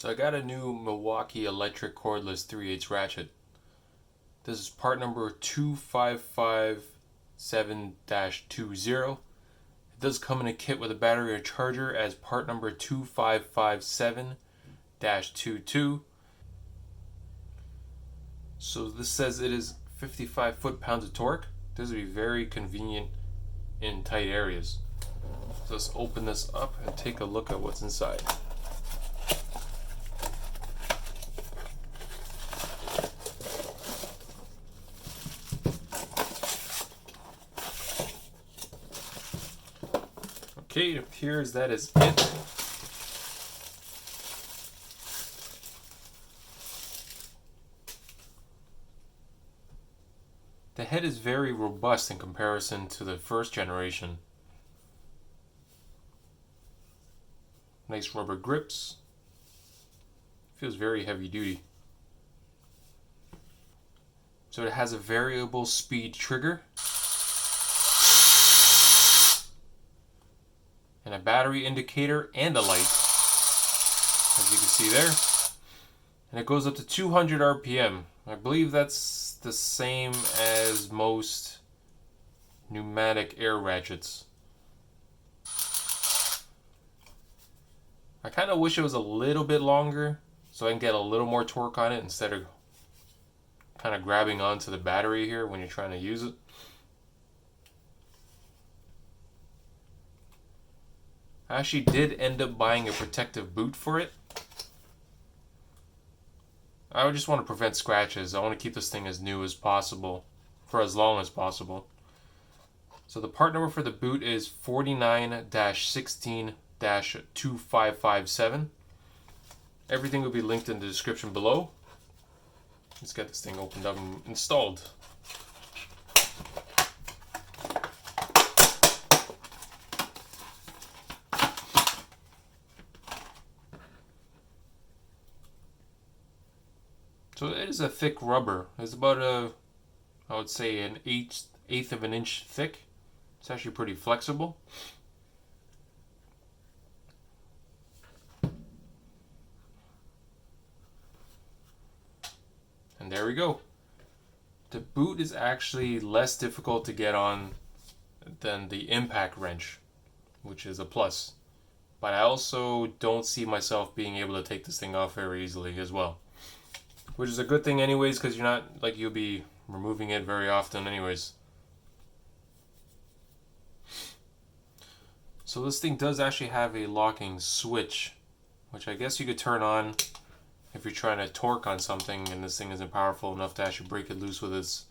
So I got a new Milwaukee electric cordless 3/8 ratchet. This is part number 2557-20. It does come in a kit with a battery and charger as part number 2557-22. So this says it is 55 foot-pounds of torque. This would be very convenient in tight areas. So let's open this up and take a look at what's inside. Okay, it appears that is it. The head is very robust in comparison to the first generation. Nice rubber grips. Feels very heavy duty. So it has a variable speed trigger and a battery indicator and a light, as you can see there. And it goes up to 200 RPM. I believe that's the same as most pneumatic air ratchets. I kind of wish it was a little bit longer so I can get a little more torque on it instead of kind of grabbing onto the battery here when you're trying to use it. I actually did end up buying a protective boot for it. I would just want to prevent scratches. I want to keep this thing as new as possible for as long as possible. So the part number for the boot is 49-16-2557. Everything will be linked in the description below. Let's get this thing opened up and installed. So it is a thick rubber. It's about I would say an eighth of an inch thick. It's actually pretty flexible. And there we go. The boot is actually less difficult to get on than the impact wrench, which is a plus. But I also don't see myself being able to take this thing off very easily as well. Which is a good thing anyways, because you're not, like, you'll be removing it very often anyways. So this thing does actually have a locking switch, which I guess you could turn on if you're trying to torque on something and this thing isn't powerful enough to actually break it loose with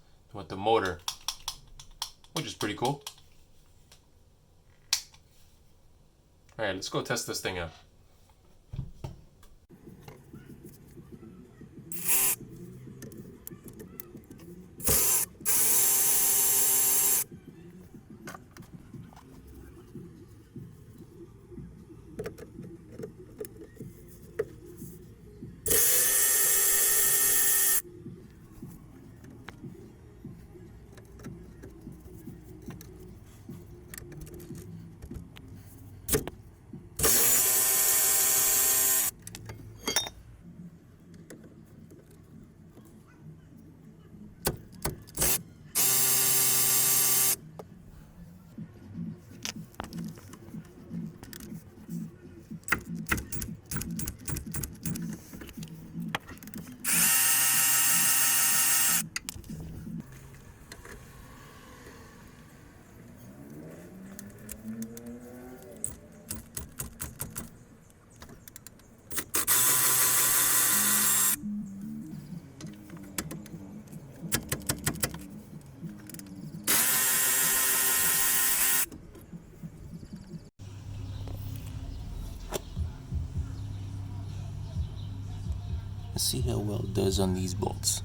the motor, which is pretty cool. Alright, let's go test this thing out. Let's see how well it does on these bolts.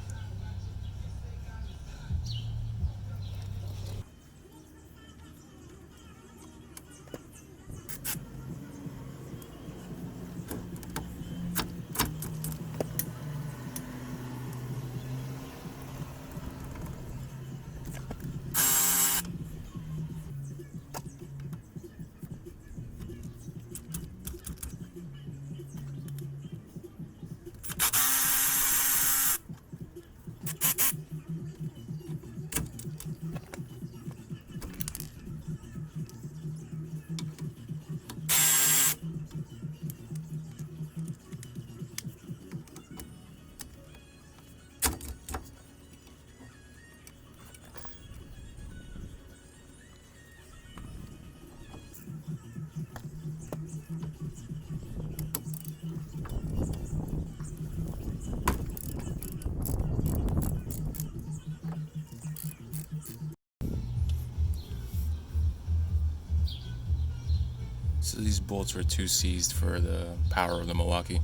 So these bolts were 2 seized for the power of the Milwaukee.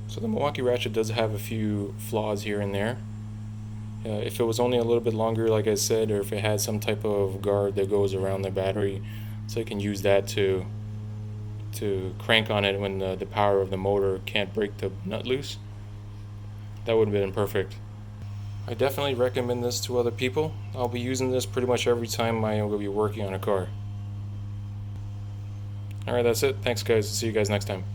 So the Milwaukee Ratchet does have a few flaws here and there. If it was only a little bit longer, like I said, or if it had some type of guard that goes around the battery, so you can use that to crank on it when the power of the motor can't break the nut loose, that would have been perfect. I definitely recommend this to other people. I'll be using this pretty much every time I will be working on a car. Alright, that's it. Thanks guys. See you guys next time.